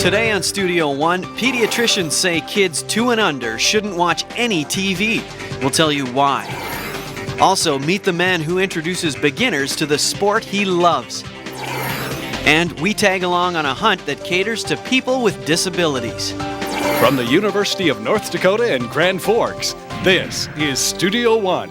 Today on Studio One, pediatricians say kids 2 and under shouldn't watch any TV. We'll tell you why. Also, meet the man who introduces beginners to the sport he loves. And we tag along on a hunt that caters to people with disabilities. From the University of North Dakota in Grand Forks, this is Studio One.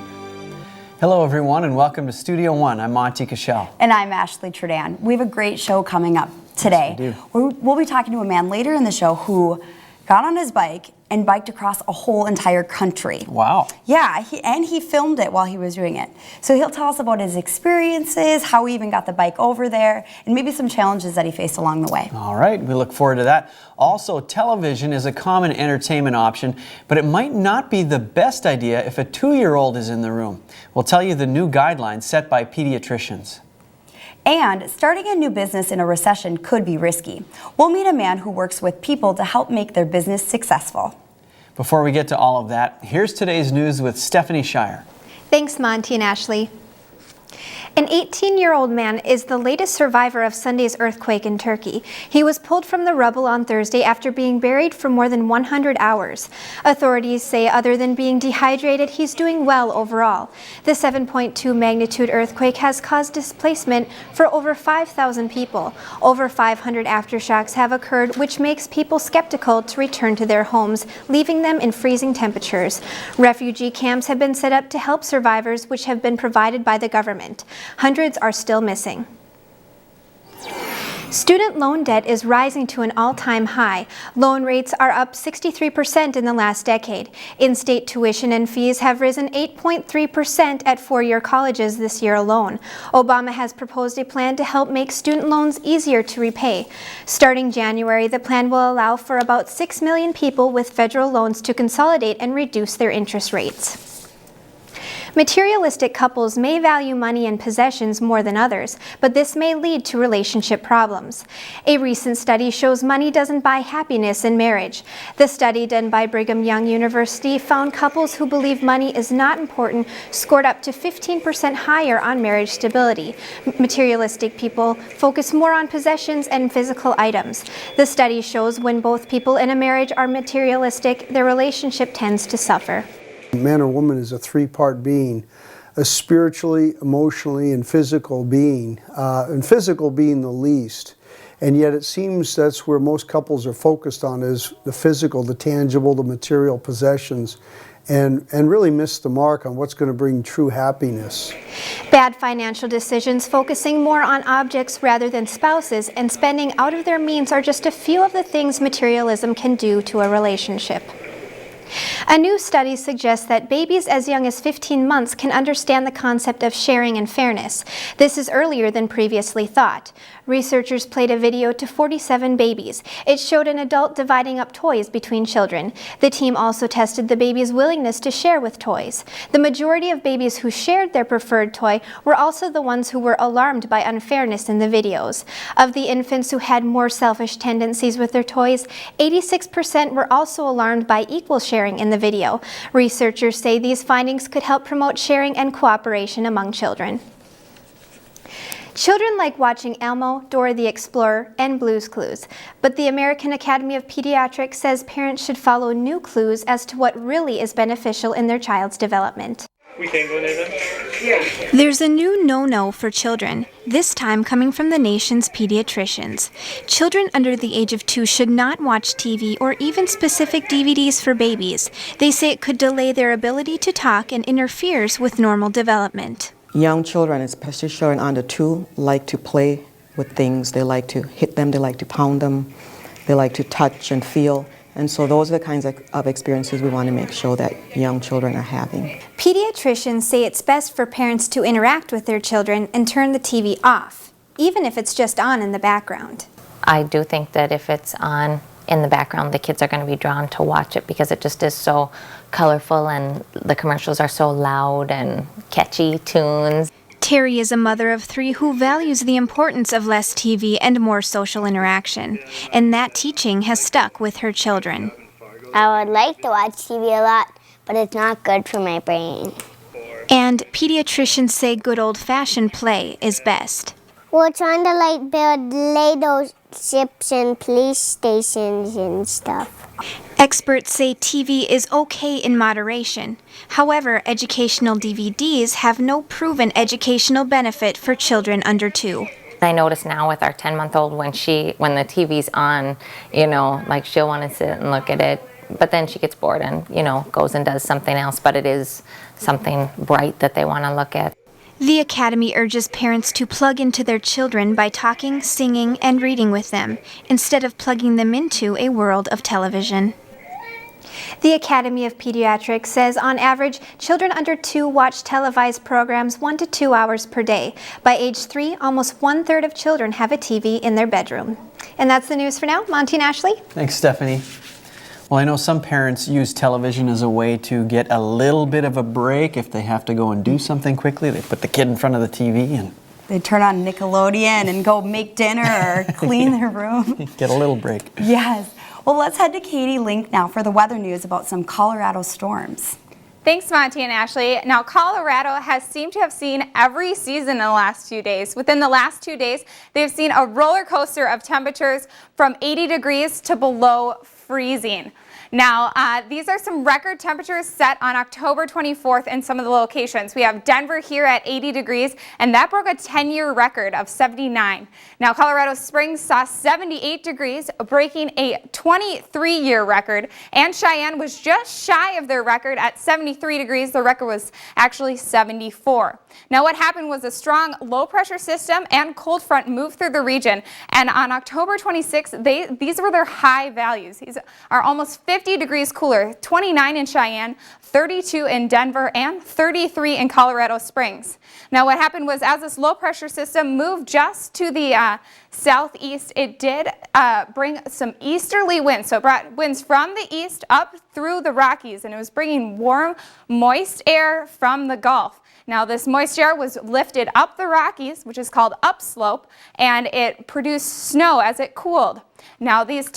Hello everyone and welcome to Studio One. I'm Monty Cashel. And I'm Ashley Tredan. We have a great show coming up today. Yes, we do. We'll be talking to a man later in the show who got on his bike and biked across a whole entire country. Wow. Yeah, he filmed it while he was doing it. So he'll tell us about his experiences, how he even got the bike over there, and maybe some challenges that he faced along the way. All right, we look forward to that. Also, television is a common entertainment option, but it might not be the best idea if a 2-year-old is in the room. We'll tell you the new guidelines set by pediatricians. And starting a new business in a recession could be risky. We'll meet a man who works with people to help make their business successful. Before we get to all of that, here's today's news with Stephanie Shire. Thanks, Monty and Ashley. An 18-year-old man is the latest survivor of Sunday's earthquake in Turkey. He was pulled from the rubble on Thursday after being buried for more than 100 hours. Authorities say other than being dehydrated, he's doing well overall. The 7.2 magnitude earthquake has caused displacement for over 5,000 people. Over 500 aftershocks have occurred, which makes people skeptical to return to their homes, leaving them in freezing temperatures. Refugee camps have been set up to help survivors, which have been provided by the government. Hundreds are still missing. Student loan debt is rising to an all-time high. Loan rates are up 63% in the last decade. In-state tuition and fees have risen 8.3% at four-year colleges this year alone. Obama has proposed a plan to help make student loans easier to repay. Starting January, the plan will allow for about 6 million people with federal loans to consolidate and reduce their interest rates. Materialistic couples may value money and possessions more than others, but this may lead to relationship problems. A recent study shows money doesn't buy happiness in marriage. The study done by Brigham Young University found couples who believe money is not important scored up to 15% higher on marriage stability. Materialistic people focus more on possessions and physical items. The study shows when both people in a marriage are materialistic, their relationship tends to suffer. Man or woman is a three-part being, a spiritually, emotionally, and physical being, and physical being the least. And yet it seems that's where most couples are focused on, is the physical, the tangible, the material possessions, and really miss the mark on what's going to bring true happiness. Bad financial decisions, focusing more on objects rather than spouses, and spending out of their means are just a few of the things materialism can do to a relationship. A new study suggests that babies as young as 15 months can understand the concept of sharing and fairness. This is earlier than previously thought. Researchers played a video to 47 babies. It showed an adult dividing up toys between children. The team also tested the baby's willingness to share with toys. The majority of babies who shared their preferred toy were also the ones who were alarmed by unfairness in the videos. Of the infants who had more selfish tendencies with their toys, 86% were also alarmed by equal sharing in the video. Researchers say these findings could help promote sharing and cooperation among children. Children like watching Elmo, Dora the Explorer, and Blue's Clues, but the American Academy of Pediatrics says parents should follow new clues as to what really is beneficial in their child's development. We can go near them? Yeah. There's a new no-no for children, this time coming from the nation's pediatricians. Children under the age of 2 should not watch TV or even specific DVDs for babies. They say it could delay their ability to talk and interferes with normal development. Young children, especially children under 2, like to play with things. They like to hit them, they like to pound them, they like to touch and feel. And so those are the kinds of experiences we want to make sure that young children are having. Pediatricians say it's best for parents to interact with their children and turn the TV off, even if it's just on in the background. I do think that if it's on in the background, the kids are going to be drawn to watch it because it just is so colorful and the commercials are so loud and catchy tunes. Terry is a mother of 3 who values the importance of less TV and more social interaction, and that teaching has stuck with her children. I would like to watch TV a lot, but it's not good for my brain. And pediatricians say good old-fashioned play is best. We're trying to build Legos ships and police stations and stuff. Experts say TV is okay in moderation. However, educational DVDs have no proven educational benefit for children under 2. I notice now with our 10-month-old when the TV's on, you know, like she'll want to sit and look at it, but then she gets bored and, you know, goes and does something else, but it is something bright that they want to look at. The Academy urges parents to plug into their children by talking, singing, and reading with them, instead of plugging them into a world of television. The Academy of Pediatrics says on average, children under 2 watch televised programs 1 to 2 hours per day. By age 3, almost 1/3 of children have a TV in their bedroom. And that's the news for now. Monty and Ashley? Thanks, Stephanie. Well, I know some parents use television as a way to get a little bit of a break if they have to go and do something quickly. They put the kid in front of the TV and They turn on Nickelodeon and go make dinner or clean their room. get a little break. Yes. Well, let's head to Katie Link now for the weather news about some Colorado storms. Thanks, Monty and Ashley. Now, Colorado has seemed to have seen every season in the last 2 days. Within the last 2 days, they've seen a roller coaster of temperatures from 80 degrees to below freezing. Now, these are some record temperatures set on October 24th in some of the locations. We have Denver here at 80 degrees, and that broke a 10-year record of 79. Now, Colorado Springs saw 78 degrees, breaking a 23-year record, and Cheyenne was just shy of their record at 73 degrees. The record was actually 74. Now, what happened was a strong low-pressure system and cold front moved through the region, and on October 26th, these were their high values. These are almost 50 degrees cooler, 29 in Cheyenne, 32 in Denver, and 33 in Colorado Springs. Now, what happened was as this low-pressure system moved just to the southeast, it did bring some easterly winds, so it brought winds from the east up through the Rockies, and it was bringing warm, moist air from the Gulf. Now, this moist air was lifted up the Rockies, which is called upslope, and it produced snow as it cooled. Now, these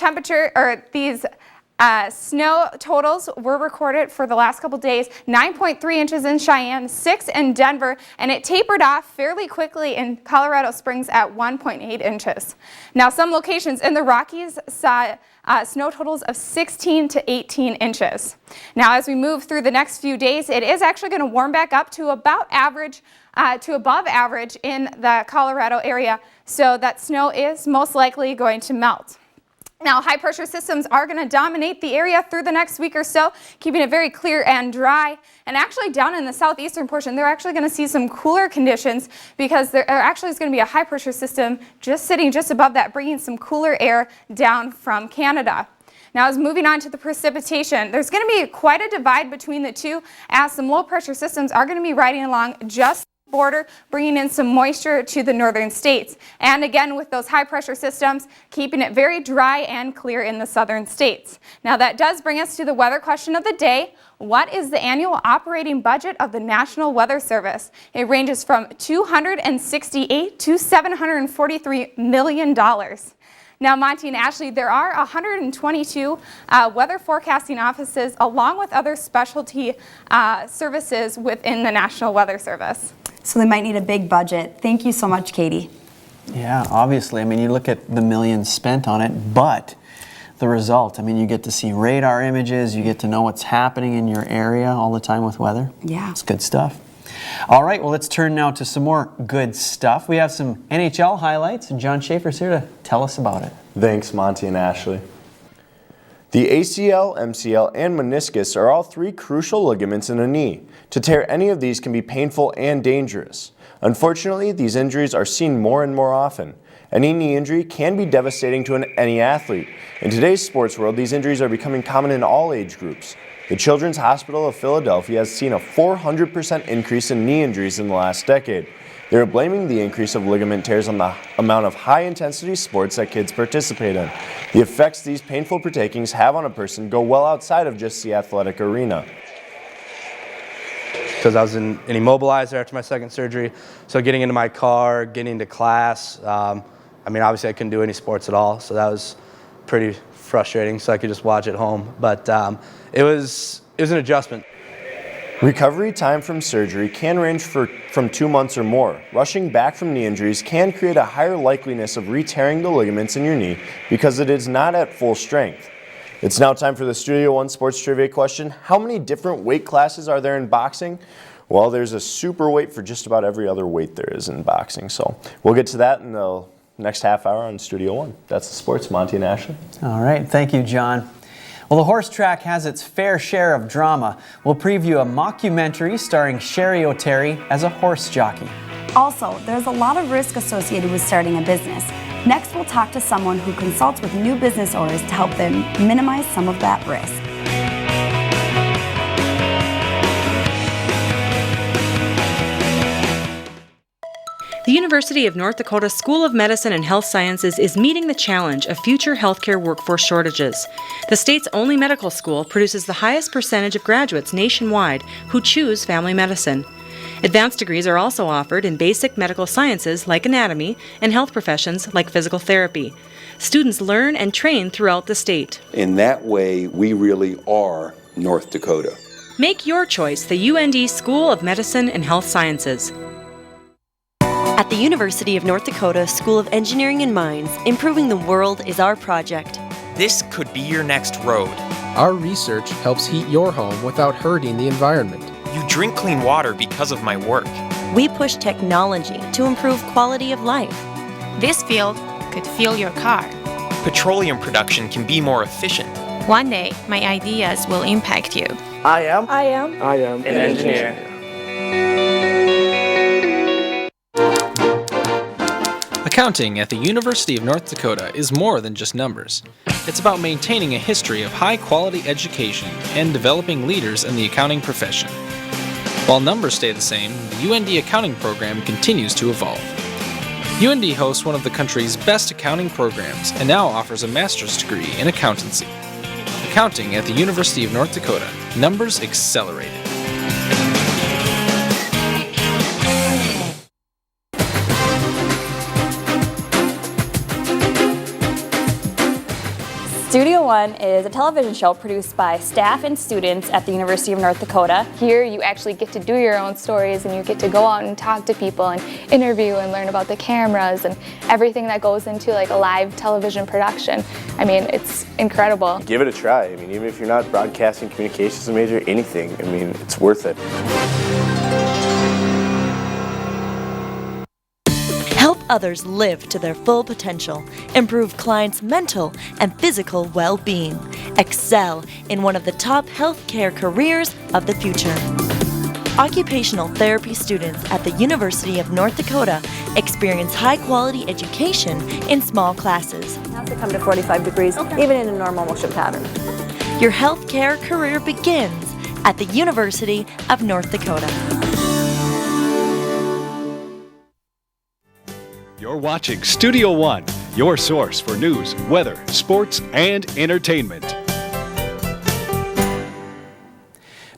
snow totals were recorded for the last couple days, 9.3 inches in Cheyenne, 6 in Denver, and it tapered off fairly quickly in Colorado Springs at 1.8 inches. Now, some locations in the Rockies saw snow totals of 16 to 18 inches. Now, as we move through the next few days, it is actually going to warm back up to about average to above average in the Colorado area, so that snow is most likely going to melt. Now, high pressure systems are going to dominate the area through the next week or so, keeping it very clear and dry. And actually down in the southeastern portion, they're actually going to see some cooler conditions because there actually is going to be a high pressure system just sitting just above that, bringing some cooler air down from Canada. Now, as moving on to the precipitation, there's going to be quite a divide between the two, as some low pressure systems are going to be riding along just border, bringing in some moisture to the northern states. And again, with those high pressure systems, keeping it very dry and clear in the southern states. Now, that does bring us to the weather question of the day. What is the annual operating budget of the National Weather Service? It ranges from $268 to $743 million. Now, Monty and Ashley, there are 122 weather forecasting offices along with other specialty services within the National Weather Service. So they might need a big budget. Thank you so much, Katie. Yeah, obviously. I mean, you look at the millions spent on it, but the result, I mean, you get to see radar images, you get to know what's happening in your area all the time with weather. Yeah. It's good stuff. All right, well, let's turn now to some more good stuff. We have some NHL highlights, and John Schaefer's here to tell us about it. Thanks, Monty and Ashley. The ACL, MCL, and meniscus are all three crucial ligaments in a knee. To tear any of these can be painful and dangerous. Unfortunately, these injuries are seen more and more often. Any knee injury can be devastating to any athlete. In today's sports world, these injuries are becoming common in all age groups. The Children's Hospital of Philadelphia has seen a 400% increase in knee injuries in the last decade. They are blaming the increase of ligament tears on the amount of high-intensity sports that kids participate in. The effects these painful breakings have on a person go well outside of just the athletic arena. Because I was in an immobilizer after my second surgery, so getting into my car, getting to class, I mean, obviously I couldn't do any sports at all, so that was pretty frustrating, so I could just watch at home. But it was an adjustment. Recovery time from surgery can range from 2 months or more. Rushing back from knee injuries can create a higher likeliness of re-tearing the ligaments in your knee because it is not at full strength. It's now time for the Studio One Sports Trivia question. How many different weight classes are there in boxing? Well, there's a super weight for just about every other weight there is in boxing. So we'll get to that in the next half hour on Studio One. That's the sports. Monty and Ashley. All right, thank you, John. Well, the horse track has its fair share of drama. We'll preview a mockumentary starring Sherry O'Terry as a horse jockey. Also, there's a lot of risk associated with starting a business. Next, we'll talk to someone who consults with new business owners to help them minimize some of that risk. The University of North Dakota School of Medicine and Health Sciences is meeting the challenge of future healthcare workforce shortages. The state's only medical school produces the highest percentage of graduates nationwide who choose family medicine. Advanced degrees are also offered in basic medical sciences like anatomy and health professions like physical therapy. Students learn and train throughout the state. In that way, we really are North Dakota. Make your choice the UND School of Medicine and Health Sciences. At the University of North Dakota School of Engineering and Mines, improving the world is our project. This could be your next road. Our research helps heat your home without hurting the environment. You drink clean water because of my work. We push technology to improve quality of life. This field could fuel your car. Petroleum production can be more efficient. One day, my ideas will impact you. I am an engineer. Accounting at the University of North Dakota is more than just numbers. It's about maintaining a history of high-quality education and developing leaders in the accounting profession. While numbers stay the same, the UND accounting program continues to evolve. UND hosts one of the country's best accounting programs and now offers a master's degree in accountancy. Accounting at the University of North Dakota. Numbers accelerated. Studio One is a television show produced by staff and students at the University of North Dakota. Here you actually get to do your own stories and you get to go out and talk to people and interview and learn about the cameras and everything that goes into like a live television production. I mean, it's incredible. Give it a try. I mean, even if you're not broadcasting communications major, anything, I mean, it's worth it. Help others live to their full potential. Improve clients' mental and physical well-being. Excel in one of the top healthcare careers of the future. Occupational therapy students at the University of North Dakota experience high-quality education in small classes. You have to come to 45 degrees, even in a normal motion pattern. Your healthcare career begins at the University of North Dakota. You're watching Studio One, your source for news, weather, sports, and entertainment.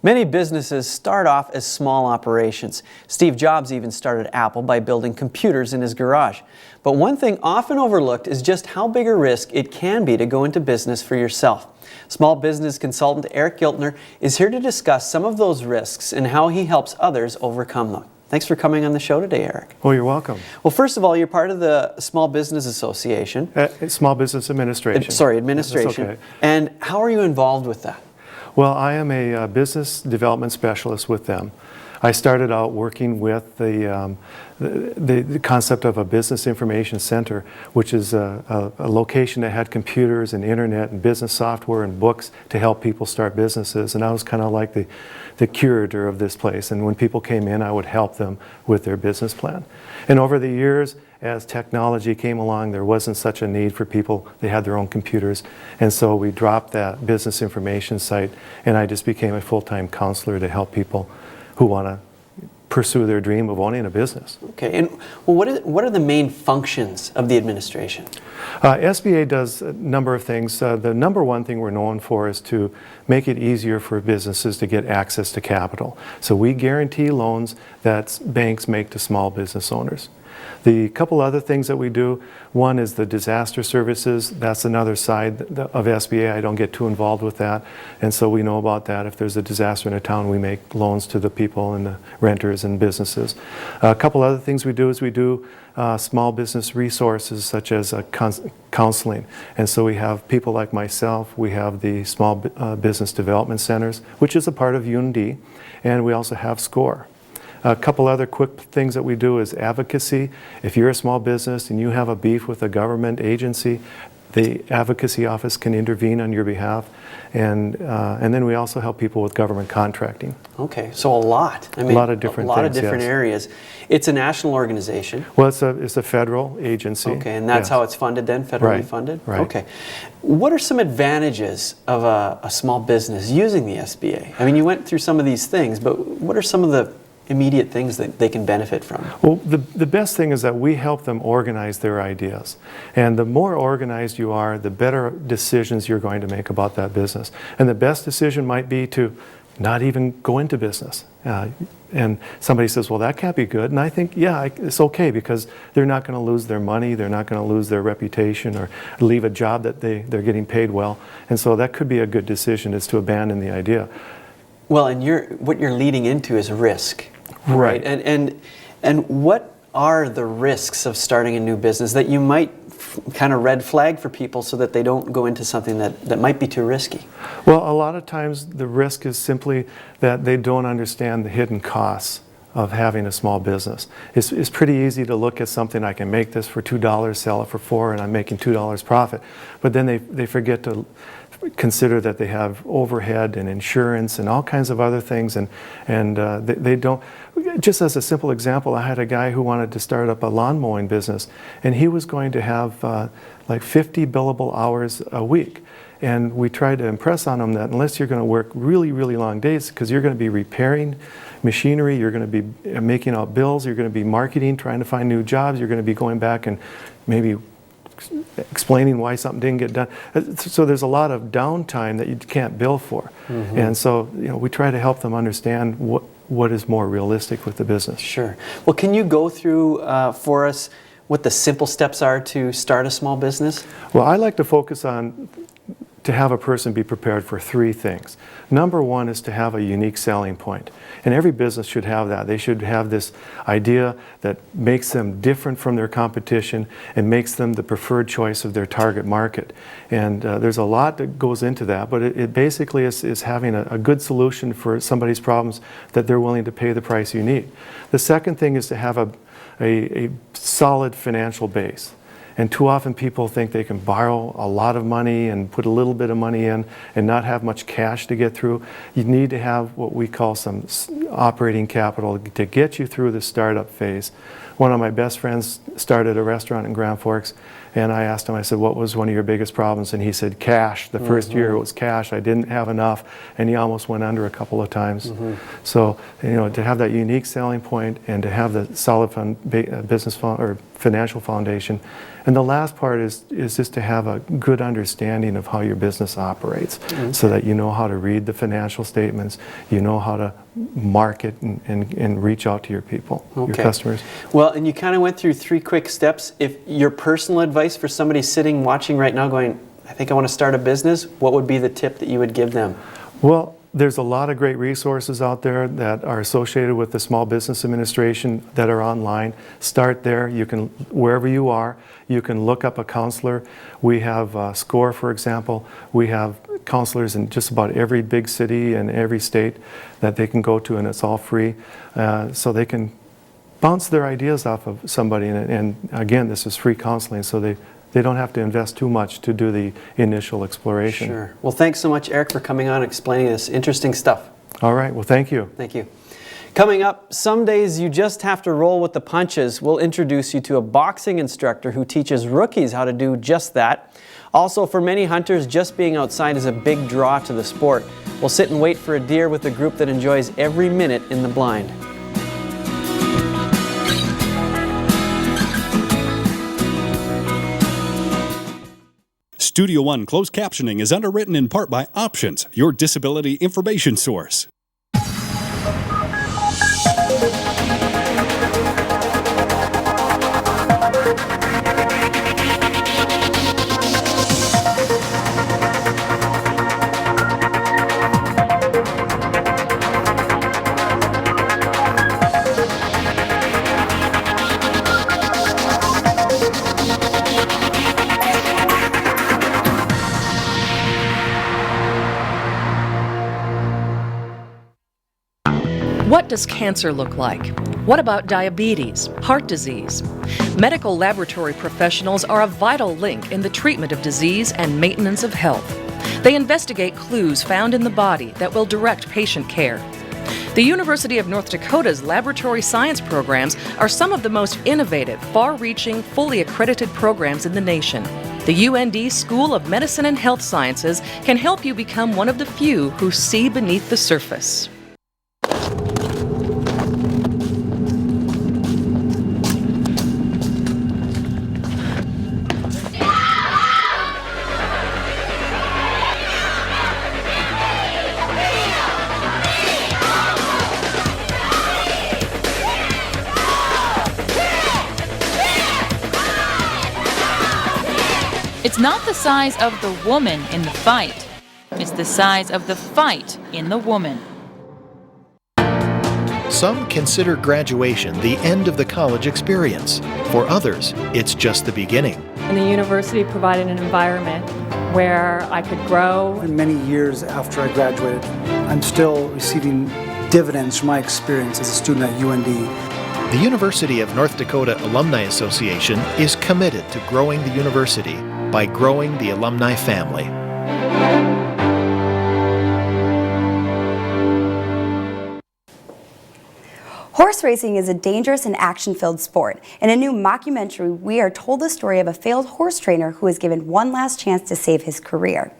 Many businesses start off as small operations. Steve Jobs even started Apple by building computers in his garage. But one thing often overlooked is just how big a risk it can be to go into business for yourself. Small business consultant Eric Giltner is here to discuss some of those risks and how he helps others overcome them. Thanks for coming on the show today, Eric. Oh, you're welcome. Well, first of all, you're part of the Small Business Association. Small Business Administration. Administration. That's okay. And how are you involved with that? Well, I am a business development specialist with them. I started out working with the concept of a business information center, which is a location that had computers and internet and business software and books to help people start businesses. And I was kind of like the curator of this place. And when people came in, I would help them with their business plan. And over the years, as technology came along, there wasn't such a need for people. They had their own computers. And so we dropped that business information site, and I just became a full-time counselor to help people who want to pursue their dream of owning a business. Okay, and well, what are the main functions of the administration? SBA does a number of things. The number one thing we're known for is to make it easier for businesses to get access to capital. So we guarantee loans that banks make to small business owners. The couple other things that we do, one is the disaster services. That's another side of SBA. I don't get too involved with that, and so we know about that. If there's a disaster in a town, we make loans to the people and the renters and businesses. A couple other things we do is we do small business resources such as counseling. And so we have people like myself, we have the small business development centers, which is a part of UND, and we also have SCORE. A couple other quick things that we do is advocacy. If you're a small business and you have a beef with a government agency, the advocacy office can intervene on your behalf, and then we also help people with government contracting. Okay, so a lot. I mean, a lot of different things, of different yes. areas. It's a national organization. Well, it's a federal agency. Okay, and that's yes. how it's funded then, federally funded? Right. Okay. What are some advantages of a small business using the SBA? I mean, you went through some of these things, but what are some of the immediate things that they can benefit from? Well, the best thing is that we help them organize their ideas. And the more organized you are, the better decisions you're going to make about that business. And the best decision might be to not even go into business. And somebody says, well, that can't be good. And I think, yeah, it's okay, because they're not going to lose their money, they're not going to lose their reputation or leave a job that they're getting paid well. And so that could be a good decision, is to abandon the idea. Well, and what you're leading into is risk. Right. And what are the risks of starting a new business that you might kind of red flag for people so that they don't go into something that might be too risky? Well, a lot of times the risk is simply that they don't understand the hidden costs of having a small business. It's pretty easy to look at something, I can make this for $2, sell it for $4, and I'm making $2 profit. But then they forget to consider that they have overhead and insurance and all kinds of other things, and they don't. Just as a simple example, I had a guy who wanted to start up a lawn mowing business, and he was going to have like 50 billable hours a week. And we tried to impress on him that unless you're going to work really, really long days, because you're going to be repairing machinery, you're going to be making out bills, you're going to be marketing, trying to find new jobs, you're going to be going back and maybe explaining why something didn't get done. So there's a lot of downtime that you can't bill for. Mm-hmm. And so, we try to help them understand what is more realistic with the business. Sure. Well, can you go through for us what the simple steps are to start a small business? Well, I like to focus on to have a person be prepared for three things. Number one is to have a unique selling point. And every business should have that. They should have this idea that makes them different from their competition and makes them the preferred choice of their target market. And there's a lot that goes into that, but it basically is having a good solution for somebody's problems that they're willing to pay the price you need. The second thing is to have a solid financial base. And too often people think they can borrow a lot of money and put a little bit of money in and not have much cash to get through. You need to have what we call some operating capital to get you through the startup phase. One of my best friends started a restaurant in Grand Forks, and I asked him, I said, what was one of your biggest problems? And he said, cash. The first year it was cash. I didn't have enough, and he almost went under a couple of times. So, to have that unique selling point and to have the solid financial foundation. And the last part is just to have a good understanding of how your business operates, so that you know how to read the financial statements, you know how to market and reach out to your people, your customers. Well, and you kind of went through three quick steps. If your personal advice for somebody sitting watching right now going, I think I want to start a business, what would be the tip that you would give them? Well, there's a lot of great resources out there that are associated with the Small Business Administration that are online. Start there. You can, wherever you are, you can look up a counselor. We have SCORE, for example. We have counselors in just about every big city and every state that they can go to, and it's all free. So they can bounce their ideas off of somebody. And again, this is free counseling, so they don't have to invest too much to do the initial exploration. Sure. Well, thanks so much, Eric, for coming on and explaining this interesting stuff. All right. Well, thank you. Thank you. Coming up, some days you just have to roll with the punches. We'll introduce you to a boxing instructor who teaches rookies how to do just that. Also, for many hunters, just being outside is a big draw to the sport. We'll sit and wait for a deer with a group that enjoys every minute in the blind. Studio One closed captioning is underwritten in part by Options, your disability information source. What does cancer look like? What about diabetes, heart disease? Medical laboratory professionals are a vital link in the treatment of disease and maintenance of health. They investigate clues found in the body that will direct patient care. The University of North Dakota's laboratory science programs are some of the most innovative, far-reaching, fully accredited programs in the nation. The UND School of Medicine and Health Sciences can help you become one of the few who see beneath the surface. It's not the size of the woman in the fight. It's the size of the fight in the woman. Some consider graduation the end of the college experience. For others, it's just the beginning. And the university provided an environment where I could grow. And many years after I graduated, I'm still receiving dividends from my experience as a student at UND. The University of North Dakota Alumni Association is committed to growing the university by growing the alumni family. Horse racing is a dangerous and action-filled sport. In a new mockumentary, we are told the story of a failed horse trainer who was given one last chance to save his career.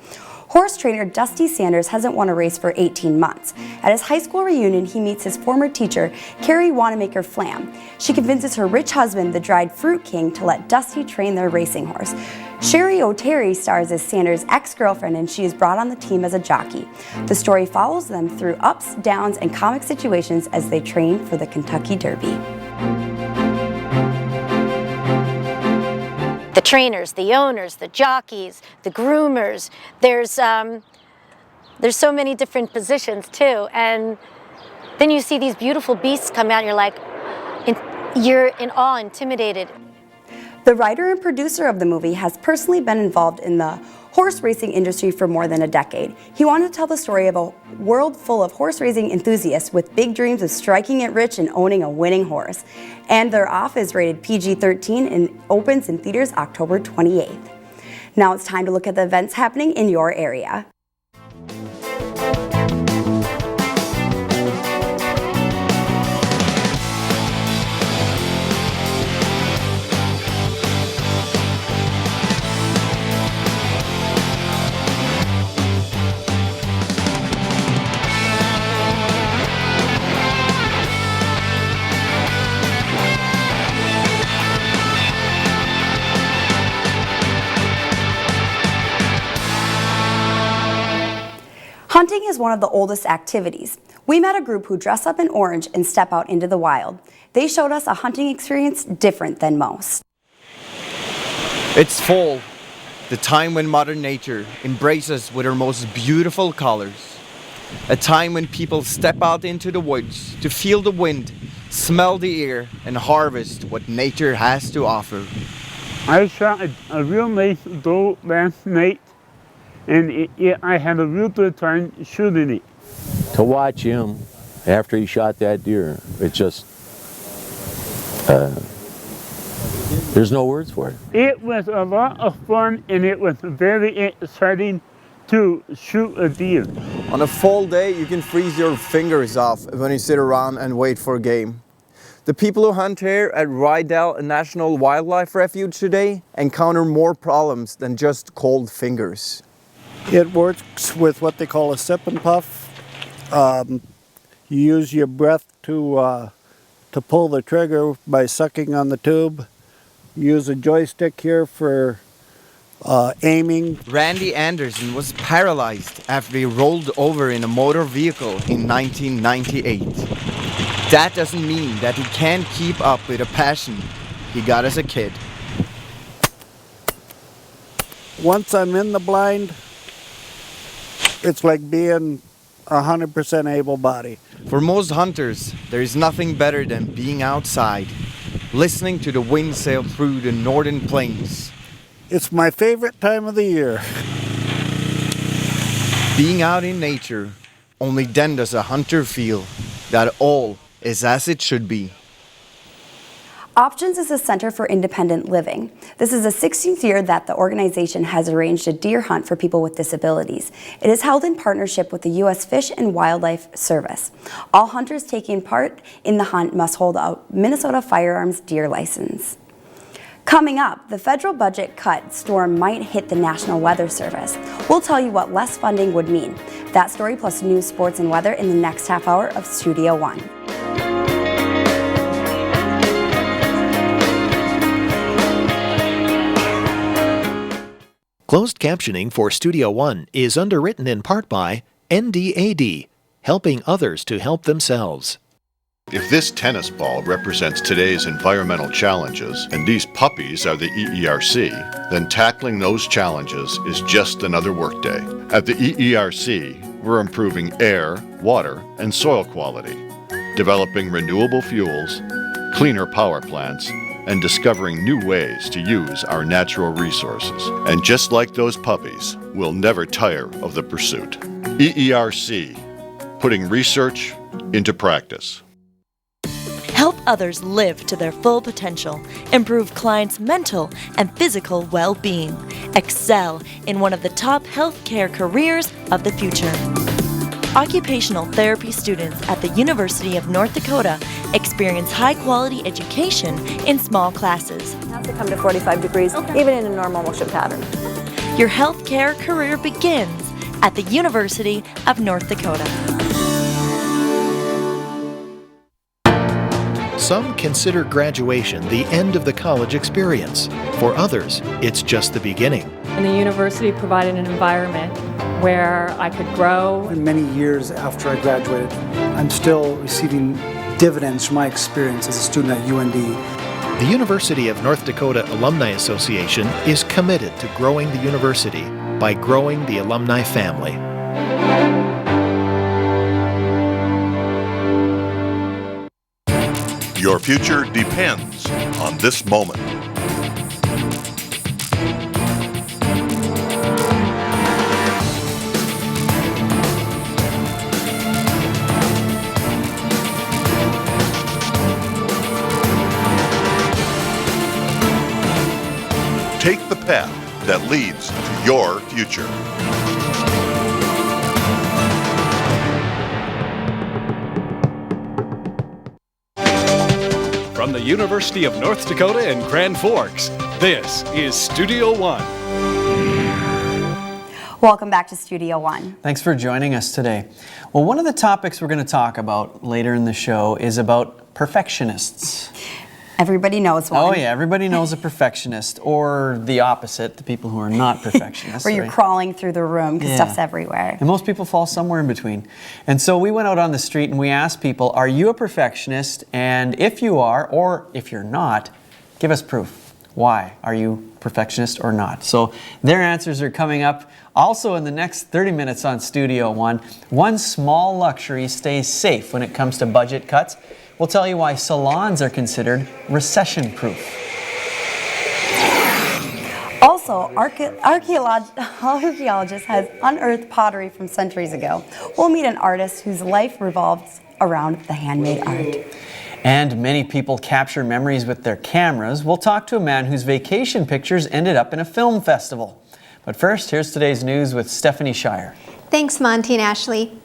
Horse trainer Dusty Sanders hasn't won a race for 18 months. At his high school reunion, he meets his former teacher, Carrie Wanamaker Flam. She convinces her rich husband, the Dried Fruit King, to let Dusty train their racing horse. Sherry O'Terry stars as Sanders' ex-girlfriend, and she is brought on the team as a jockey. The story follows them through ups, downs, and comic situations as they train for the Kentucky Derby. The trainers, the owners, the jockeys, the groomers, there's so many different positions too. And then you see these beautiful beasts come out and you're like, you're in awe, intimidated. The writer and producer of the movie has personally been involved in the horse racing industry for more than a decade. He wanted to tell the story of a world full of horse racing enthusiasts with big dreams of striking it rich and owning a winning horse. And They're Off is rated PG-13 and opens in theaters October 28th. Now it's time to look at the events happening in your area. Hunting is one of the oldest activities. We met a group who dress up in orange and step out into the wild. They showed us a hunting experience different than most. It's fall, the time when Mother Nature embraces with her most beautiful colors. A time when people step out into the woods to feel the wind, smell the air, and harvest what nature has to offer. I shot a real nice doe last night, and I had a real good time shooting it. To watch him after he shot that deer, it just, there's no words for it. It was a lot of fun, and it was very exciting to shoot a deer. On a fall day, you can freeze your fingers off when you sit around and wait for game. The people who hunt here at Rydell National Wildlife Refuge today encounter more problems than just cold fingers. It works with what they call a sip and puff. You use your breath to pull the trigger by sucking on the tube. You use a joystick here for aiming. Randy Anderson was paralyzed after he rolled over in a motor vehicle in 1998. That doesn't mean that he can't keep up with a passion he got as a kid. Once I'm in the blind, it's like being 100% able-bodied. For most hunters, there is nothing better than being outside, listening to the wind sail through the northern plains. It's my favorite time of the year. Being out in nature, only then does a hunter feel that all is as it should be. Options is a center for independent living. This is the 16th year that the organization has arranged a deer hunt for people with disabilities. It is held in partnership with the U.S. Fish and Wildlife Service. All hunters taking part in the hunt must hold a Minnesota Firearms deer license. Coming up, the federal budget cut storm might hit the National Weather Service. We'll tell you what less funding would mean. That story plus news, sports, and weather in the next half hour of Studio One. Closed captioning for Studio One is underwritten in part by NDAD, helping others to help themselves. If this tennis ball represents today's environmental challenges and these puppies are the EERC, then tackling those challenges is just another workday. At the EERC, we're improving air, water, and soil quality, developing renewable fuels, cleaner power plants, and discovering new ways to use our natural resources. And just like those puppies, we'll never tire of the pursuit. EERC, putting research into practice. Help others live to their full potential. Improve clients' mental and physical well-being. Excel in one of the top healthcare careers of the future. Occupational therapy students at the University of North Dakota experience high-quality education in small classes. Not to come to 45 degrees, even in a normal motion pattern. Your healthcare career begins at the University of North Dakota. Some consider graduation the end of the college experience. For others, it's just the beginning. And the university provided an environment where I could grow. And many years after I graduated, I'm still receiving dividends from my experience as a student at UND. The University of North Dakota Alumni Association is committed to growing the university by growing the alumni family. Your future depends on this moment. Take the path that leads to your future. From the University of North Dakota in Grand Forks, this is Studio One. Welcome back to Studio One. Thanks for joining us today. Well, one of the topics we're going to talk about later in the show is about perfectionists. Everybody knows one. Oh yeah, everybody knows a perfectionist, or the opposite, the people who are not perfectionists. Where you're crawling through the room because stuff's everywhere. And most people fall somewhere in between. And so we went out on the street and we asked people, are you a perfectionist? And if you are, or if you're not, give us proof. Why are you perfectionist or not? So their answers are coming up. Also in the next 30 minutes on Studio One, one small luxury stays safe when it comes to budget cuts. We'll tell you why salons are considered recession-proof. Also, archaeologists has unearthed pottery from centuries ago. We'll meet an artist whose life revolves around the handmade art. And many people capture memories with their cameras. We'll talk to a man whose vacation pictures ended up in a film festival. But first, here's today's news with Stephanie Shire. Thanks, Monty and Ashley.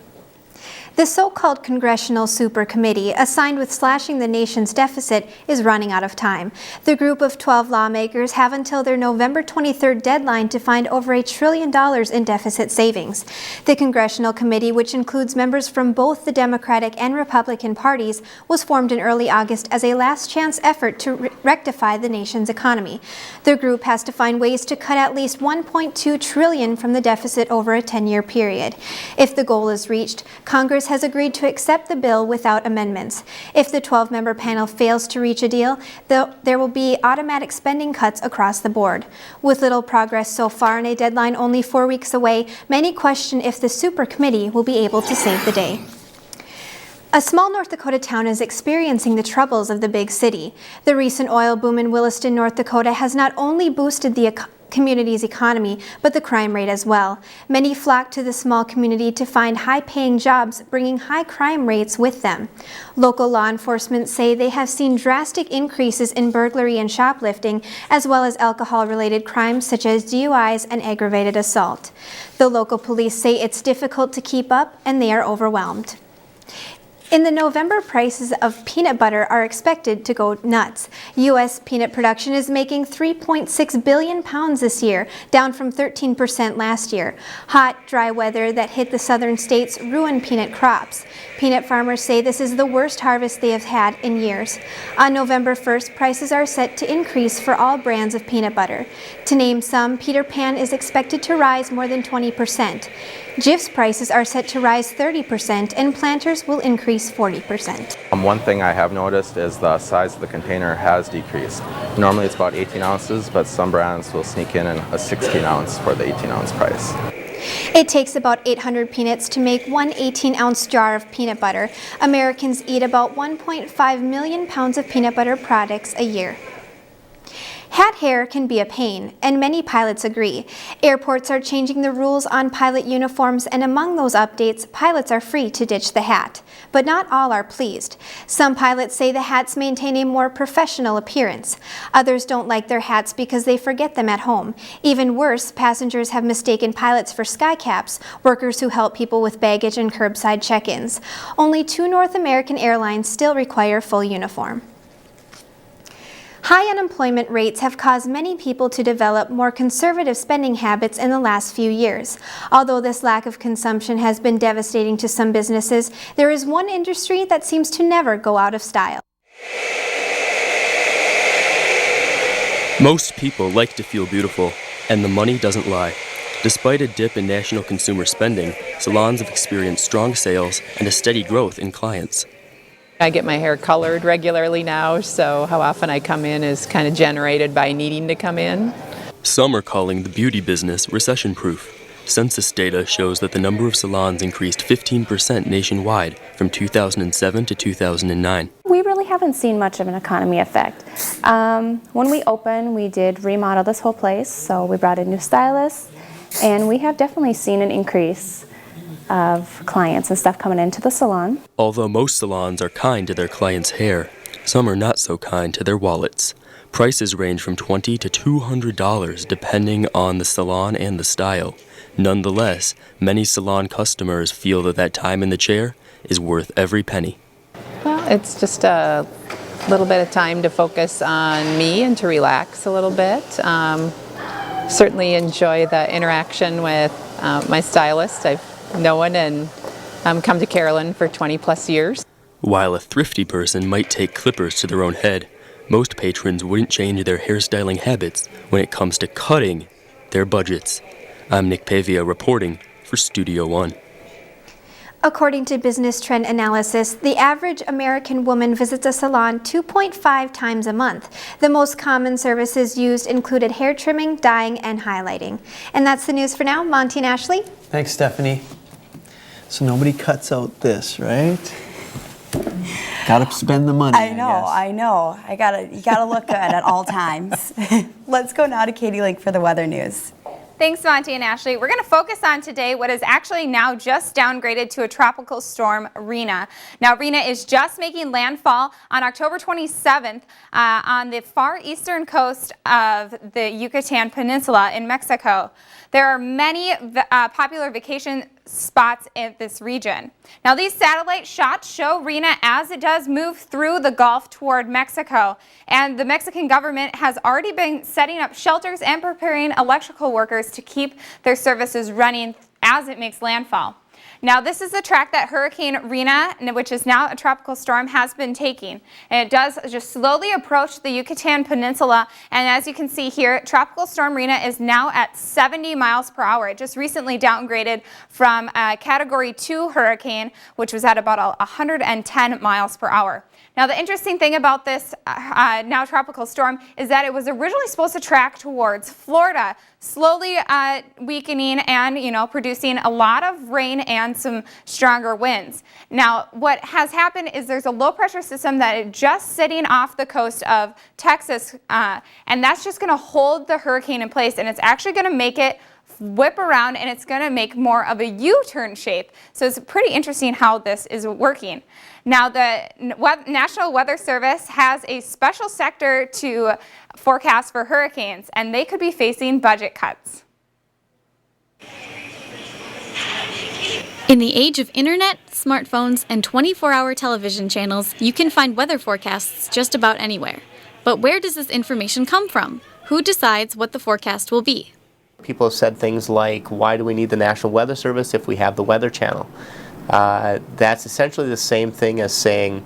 The so-called Congressional Super Committee, assigned with slashing the nation's deficit, is running out of time. The group of 12 lawmakers have until their November 23rd deadline to find over $1 trillion in deficit savings. The Congressional Committee, which includes members from both the Democratic and Republican parties, was formed in early August as a last-chance effort to rectify the nation's economy. The group has to find ways to cut at least $1.2 trillion from the deficit over a 10-year period. If the goal is reached, Congress has agreed to accept the bill without amendments. If the 12-member panel fails to reach a deal, there will be automatic spending cuts across the board. With little progress so far and a deadline only 4 weeks away, many question if the Super Committee will be able to save the day. A small North Dakota town is experiencing the troubles of the big city. The recent oil boom in Williston, North Dakota has not only boosted the community's economy, but the crime rate as well. Many flock to the small community to find high-paying jobs, bringing high crime rates with them. Local law enforcement say they have seen drastic increases in burglary and shoplifting, as well as alcohol-related crimes such as DUIs and aggravated assault. The local police say it's difficult to keep up and they are overwhelmed. In the November, prices of peanut butter are expected to go nuts. U.S. peanut production is making 3.6 billion pounds this year, down from 13% last year. Hot, dry weather that hit the southern states ruined peanut crops. Peanut farmers say this is the worst harvest they have had in years. On November 1st, prices are set to increase for all brands of peanut butter. To name some, Peter Pan is expected to rise more than 20%. Jif's prices are set to rise 30%, and Planters will increase 40%. One thing I have noticed is the size of the container has decreased. Normally it's about 18 ounces, but some brands will sneak in a 16 ounce for the 18 ounce price. It takes about 800 peanuts to make one 18-ounce jar of peanut butter. Americans eat about 1.5 million pounds of peanut butter products a year. Hat hair can be a pain, and many pilots agree. Airports are changing the rules on pilot uniforms, and among those updates, pilots are free to ditch the hat. But not all are pleased. Some pilots say the hats maintain a more professional appearance. Others don't like their hats because they forget them at home. Even worse, passengers have mistaken pilots for skycaps, workers who help people with baggage and curbside check-ins. Only 2 North American airlines still require full uniform. High unemployment rates have caused many people to develop more conservative spending habits in the last few years. Although this lack of consumption has been devastating to some businesses, there is one industry that seems to never go out of style. Most people like to feel beautiful, and the money doesn't lie. Despite a dip in national consumer spending, salons have experienced strong sales and a steady growth in clients. I get my hair colored regularly now, so how often I come in is kind of generated by needing to come in. Some are calling the beauty business recession-proof. Census data shows that the number of salons increased 15% nationwide from 2007 to 2009. We really haven't seen much of an economy effect. When we opened, we did remodel this whole place, so we brought in new stylists, and we have definitely seen an increase of clients and stuff coming into the salon. Although most salons are kind to their clients' hair, some are not so kind to their wallets. Prices range from $20 to $200 depending on the salon and the style. Nonetheless, many salon customers feel that time in the chair is worth every penny. Well, it's just a little bit of time to focus on me and to relax a little bit. Certainly enjoy the interaction with my stylist. I've known and come to Carolyn for 20 plus years. While a thrifty person might take clippers to their own head, most patrons wouldn't change their hairstyling habits when it comes to cutting their budgets. I'm Nick Pavia reporting for Studio One. According to Business Trend Analysis, the average American woman visits a salon 2.5 times a month. The most common services used included hair trimming, dyeing, and highlighting. And that's the news for now. Monty and Ashley. Thanks, Stephanie. So nobody cuts out this, right? Gotta spend the money. I know. You gotta look good at all times. Let's go now to Katie Link for the weather news. Thanks, Monty and Ashley. We're going to focus on today what is actually now just downgraded to a tropical storm, Rina. Now, Rina is just making landfall on October 27th on the far eastern coast of the Yucatan Peninsula in Mexico. There are many popular vacation spots in this region. Now, these satellite shots show Rina as it does move through the Gulf toward Mexico. And the Mexican government has already been setting up shelters and preparing electrical workers to keep their services running as it makes landfall. Now, this is the track that Hurricane Rina, which is now a tropical storm, has been taking. And it does just slowly approach the Yucatan Peninsula. And as you can see here, Tropical Storm Rina is now at 70 miles per hour. It just recently downgraded from a Category 2 hurricane, which was at about 110 miles per hour. Now, the interesting thing about this now tropical storm is that it was originally supposed to track towards Florida, slowly weakening and, producing a lot of rain and some stronger winds. Now, what has happened is there's a low pressure system that is just sitting off the coast of Texas, and that's just going to hold the hurricane in place, and it's actually going to make it whip around, and it's going to make more of a U-turn shape. So it's pretty interesting how this is working. Now, the National Weather Service has a special sector to forecast for hurricanes, and they could be facing budget cuts. In the age of internet, smartphones, and 24-hour television channels, you can find weather forecasts just about anywhere. But where does this information come from? Who decides what the forecast will be? People have said things like, why do we need the National Weather Service if we have the Weather Channel? That's essentially the same thing as saying,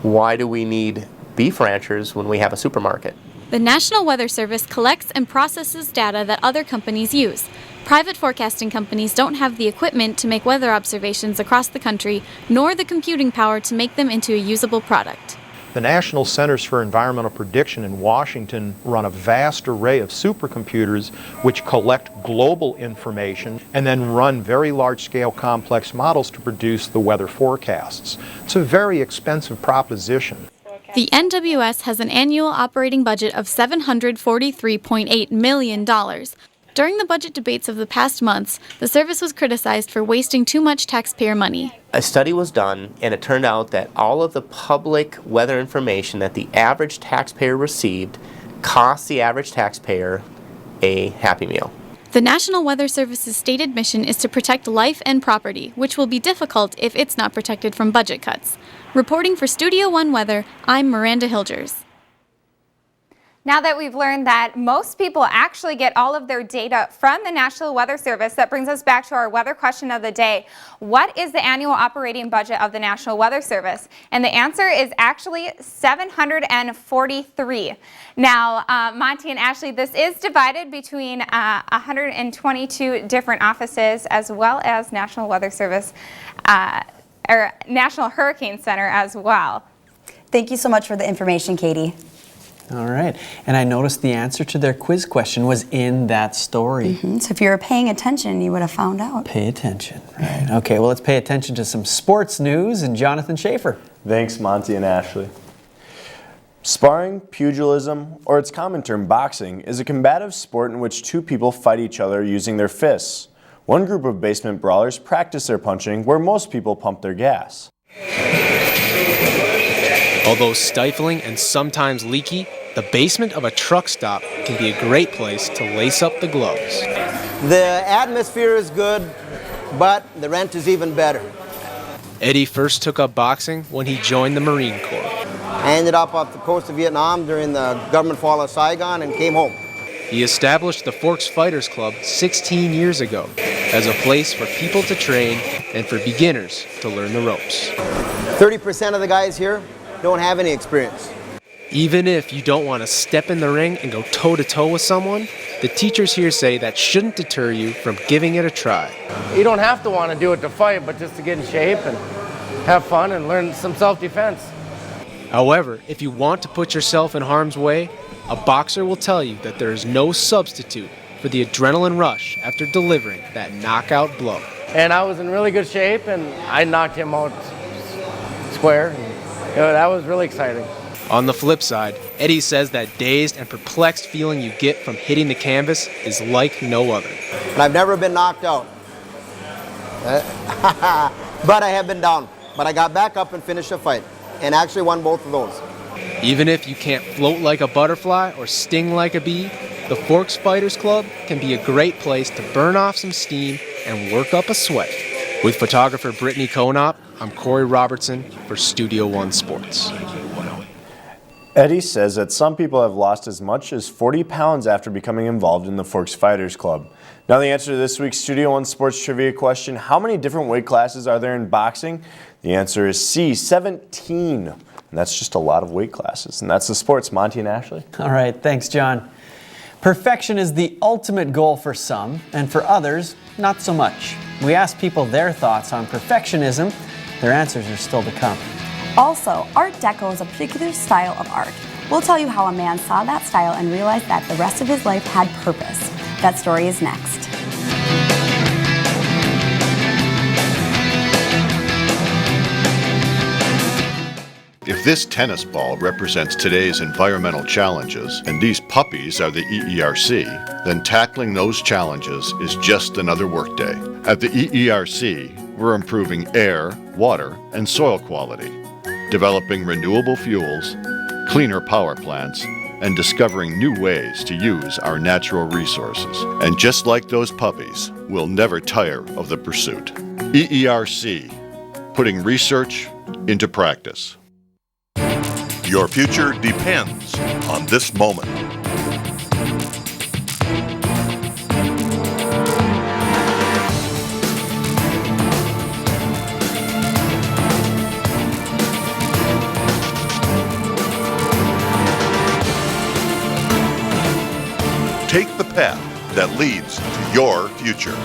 why do we need beef ranchers when we have a supermarket? The National Weather Service collects and processes data that other companies use. Private forecasting companies don't have the equipment to make weather observations across the country, nor the computing power to make them into a usable product. The National Centers for Environmental Prediction in Washington run a vast array of supercomputers which collect global information and then run very large-scale complex models to produce the weather forecasts. It's a very expensive proposition. The NWS has an annual operating budget of $743.8 million. During the budget debates of the past months, the service was criticized for wasting too much taxpayer money. A study was done, and it turned out that all of the public weather information that the average taxpayer received cost the average taxpayer a Happy Meal. The National Weather Service's stated mission is to protect life and property, which will be difficult if it's not protected from budget cuts. Reporting for Studio One Weather, I'm Miranda Hilgers. Now that we've learned that most people actually get all of their data from the National Weather Service, that brings us back to our weather question of the day. What is the annual operating budget of the National Weather Service? And the answer is actually $743. Now, Monty and Ashley, this is divided between 122 different offices, as well as National Weather Service, or National Hurricane Center as well. Thank you so much for the information, Katie. All right, and I noticed the answer to their quiz question was in that story. So if you were paying attention, you would have found out. Pay attention, right? Okay, well, let's pay attention to some sports news and Jonathan Schaefer. Thanks, Monty and Ashley. Sparring, pugilism, or its common term boxing, is a combative sport in which two people fight each other using their fists. One group of basement brawlers practice their punching where most people pump their gas. Although stifling and sometimes leaky, the basement of a truck stop can be a great place to lace up the gloves. The atmosphere is good, but the rent is even better. Eddie first took up boxing when he joined the Marine Corps. I ended up off the coast of Vietnam during the government fall of Saigon and came home. He established the Forks Fighters Club 16 years ago as a place for people to train and for beginners to learn the ropes. 30% of the guys here don't have any experience. Even if you don't want to step in the ring and go toe-to-toe with someone, the teachers here say that shouldn't deter you from giving it a try. You don't have to want to do it to fight, but just to get in shape and have fun and learn some self-defense. However, if you want to put yourself in harm's way, a boxer will tell you that there is no substitute for the adrenaline rush after delivering that knockout blow. And I was in really good shape, and I knocked him out square. That was really exciting. On the flip side, Eddie says that dazed and perplexed feeling you get from hitting the canvas is like no other. And I've never been knocked out. But I have been down. But I got back up and finished the fight, and actually won both of those. Even if you can't float like a butterfly or sting like a bee, the Forks Fighters Club can be a great place to burn off some steam and work up a sweat. With photographer Brittany Konop, I'm Corey Robertson for Studio One Sports. Eddie says that some people have lost as much as 40 pounds after becoming involved in the Forks Fighters Club. Now the answer to this week's Studio One Sports trivia question, how many different weight classes are there in boxing? The answer is C, 17. And that's just a lot of weight classes. And that's the sports. Monty and Ashley. All right, thanks, John. Perfection is the ultimate goal for some, and for others, not so much. We asked people their thoughts on perfectionism. Their answers are still to come. Also, Art Deco is a particular style of art. We'll tell you how a man saw that style and realized that the rest of his life had purpose. That story is next. this tennis ball represents today's environmental challenges, and these puppies are the EERC, then tackling those challenges is just another workday. At the EERC, we're improving air, water, and soil quality, developing renewable fuels, cleaner power plants, and discovering new ways to use our natural resources. And just like those puppies, we'll never tire of the pursuit. EERC, putting research into practice. Your future depends on this moment. Take the path that leads to your future.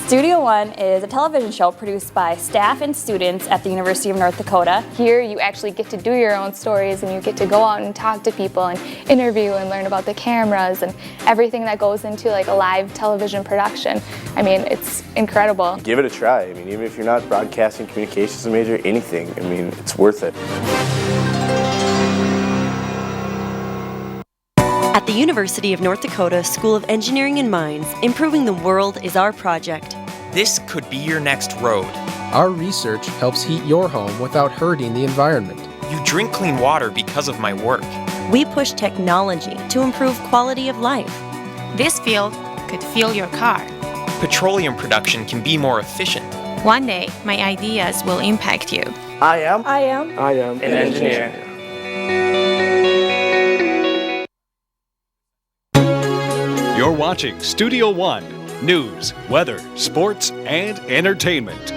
Studio One is a television show produced by staff and students at the University of North Dakota. Here you actually get to do your own stories and you get to go out and talk to people and interview and learn about the cameras and everything that goes into like a live television production. I mean, it's incredible. Give it a try. I mean, even if you're not broadcasting communications major, anything, I mean, it's worth it. At the University of North Dakota School of Engineering and Mines, improving the world is our project. This could be your next road. Our research helps heat your home without hurting the environment. You drink clean water because of my work. We push technology to improve quality of life. This field could fuel your car. Petroleum production can be more efficient. One day, my ideas will impact you. I am an engineer. You're watching Studio One, news, weather, sports, and entertainment.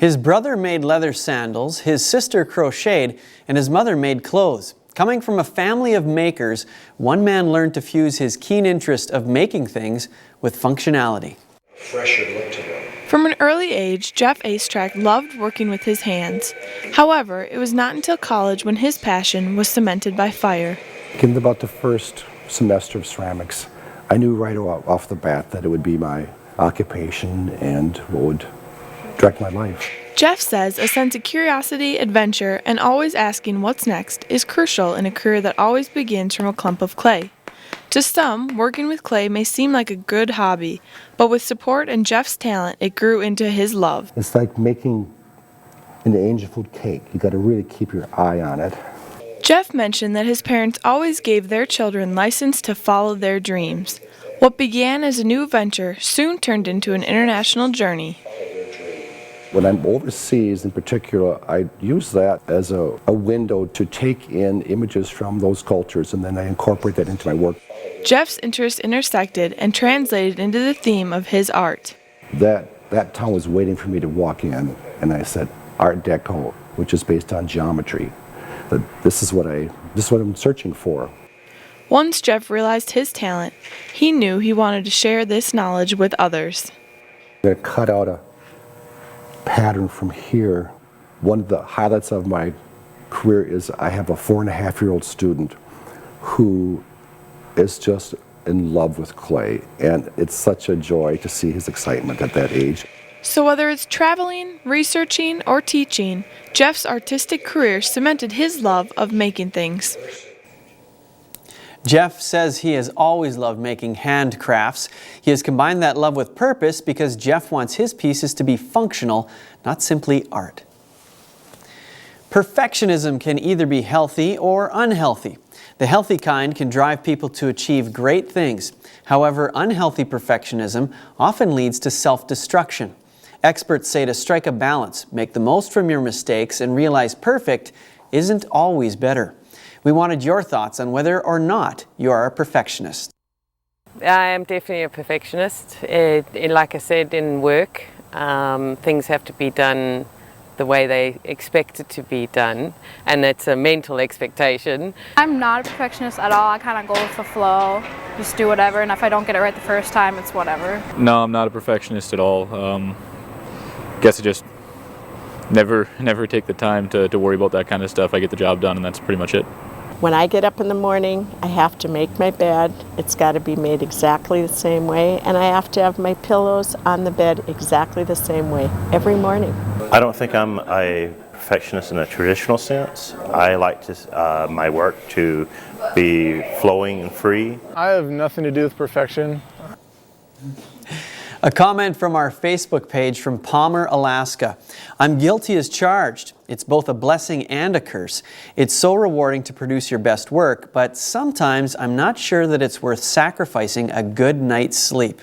His brother made leather sandals, his sister crocheted, and his mother made clothes. Coming from a family of makers, one man learned to fuse his keen interest of making things with functionality. Fresher look to them. From an early age, Jeff Astrack loved working with his hands. However, it was not until college when his passion was cemented by fire. In about the first semester of ceramics, I knew right off the bat that it would be my occupation and what would direct my life. Jeff says a sense of curiosity, adventure, and always asking what's next is crucial in a career that always begins from a clump of clay. To some, working with clay may seem like a good hobby, but with support and Jeff's talent, it grew into his love. It's like making an angel food cake. You got to really keep your eye on it. Jeff mentioned that his parents always gave their children license to follow their dreams. What began as a new venture soon turned into an international journey. When I'm overseas in particular, I use that as a window to take in images from those cultures, and then I incorporate that into my work. Jeff's interests intersected and translated into the theme of his art. That town was waiting for me to walk in, and I said, Art Deco, which is based on geometry. This is what I'm searching for. Once Jeff realized his talent, he knew he wanted to share this knowledge with others. I'm going to cut out a pattern from here. One of the highlights of my career is I have a 4.5-year-old student who is just in love with clay, and it's such a joy to see his excitement at that age. So whether it's traveling, researching, or teaching, Jeff's artistic career cemented his love of making things. Jeff says he has always loved making handcrafts. He has combined that love with purpose because Jeff wants his pieces to be functional, not simply art. Perfectionism can either be healthy or unhealthy. The healthy kind can drive people to achieve great things. However, unhealthy perfectionism often leads to self-destruction. Experts say to strike a balance, make the most from your mistakes, and realize perfect isn't always better. We wanted your thoughts on whether or not you are a perfectionist. I am definitely a perfectionist. Like I said, in work, things have to be done the way they expect it to be done, and it's a mental expectation. I'm not a perfectionist at all. I kind of go with the flow, just do whatever, and if I don't get it right the first time, it's whatever. No, I'm not a perfectionist at all. Guess it just never take the time to worry about that kind of stuff. I get the job done, and that's pretty much it. When I get up in the morning, I have to make my bed. It's got to be made exactly the same way, and I have to have my pillows on the bed exactly the same way every morning. I don't think I'm a perfectionist in a traditional sense. I like my work to be flowing and free. I have nothing to do with perfection. A comment from our Facebook page from Palmer, Alaska. I'm guilty as charged. It's both a blessing and a curse. It's so rewarding to produce your best work, but sometimes I'm not sure that it's worth sacrificing a good night's sleep.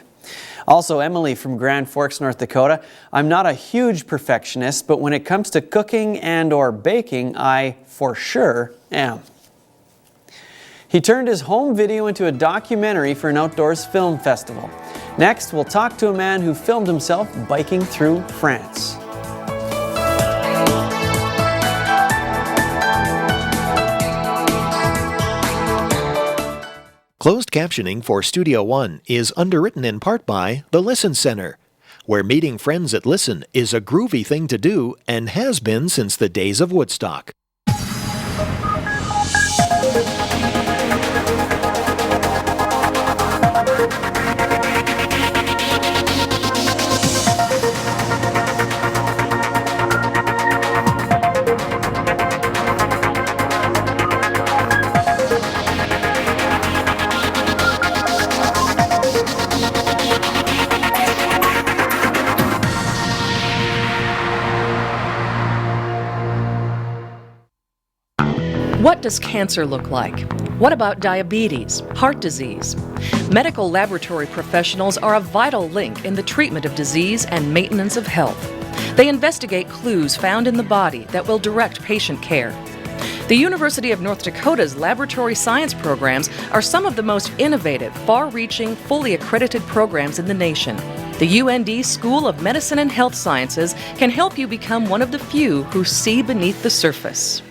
Also, Emily from Grand Forks, North Dakota. I'm not a huge perfectionist, but when it comes to cooking and/or baking, I for sure am. He turned his home video into a documentary for an outdoors film festival. Next, we'll talk to a man who filmed himself biking through France. Closed captioning for Studio One is underwritten in part by the Listen Center, where meeting friends at Listen is a groovy thing to do and has been since the days of Woodstock. What does cancer look like? What about diabetes, heart disease? Medical laboratory professionals are a vital link in the treatment of disease and maintenance of health. They investigate clues found in the body that will direct patient care. The University of North Dakota's laboratory science programs are some of the most innovative, far-reaching, fully accredited programs in the nation. The UND School of Medicine and Health Sciences can help you become one of the few who see beneath the surface.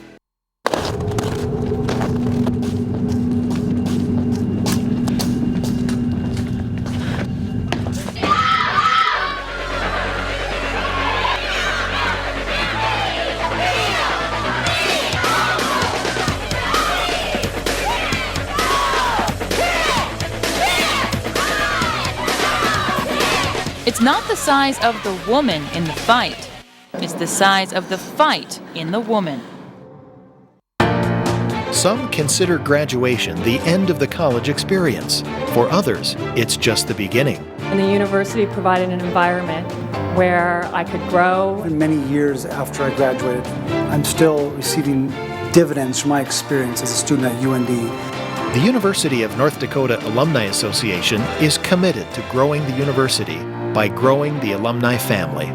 It's not the size of the woman in the fight. It's the size of the fight in the woman. Some consider graduation the end of the college experience. For others, it's just the beginning. And the university provided an environment where I could grow. And many years after I graduated, I'm still receiving dividends from my experience as a student at UND. The University of North Dakota Alumni Association is committed to growing the university by growing the alumni family.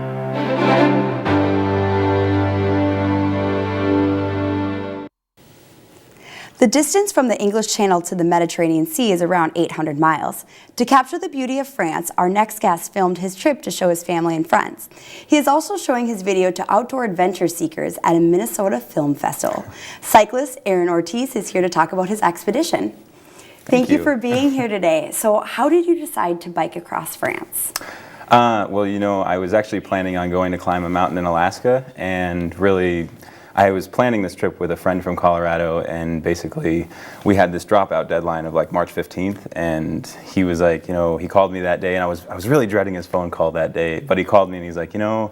The distance from the English Channel to the Mediterranean Sea is around 800 miles. To capture the beauty of France, our next guest filmed his trip to show his family and friends. He is also showing his video to outdoor adventure seekers at a Minnesota film festival. Cyclist Aaron Ortiz is here to talk about his expedition. Thank you for being here today. So how did you decide to bike across France? Well, you know, I was actually planning on going to climb a mountain in Alaska, and really I was planning this trip with a friend from Colorado, and basically we had this dropout deadline of like March 15th, and he was like, you know, he called me that day, and I was really dreading his phone call that day, but he called me and he's like, you know,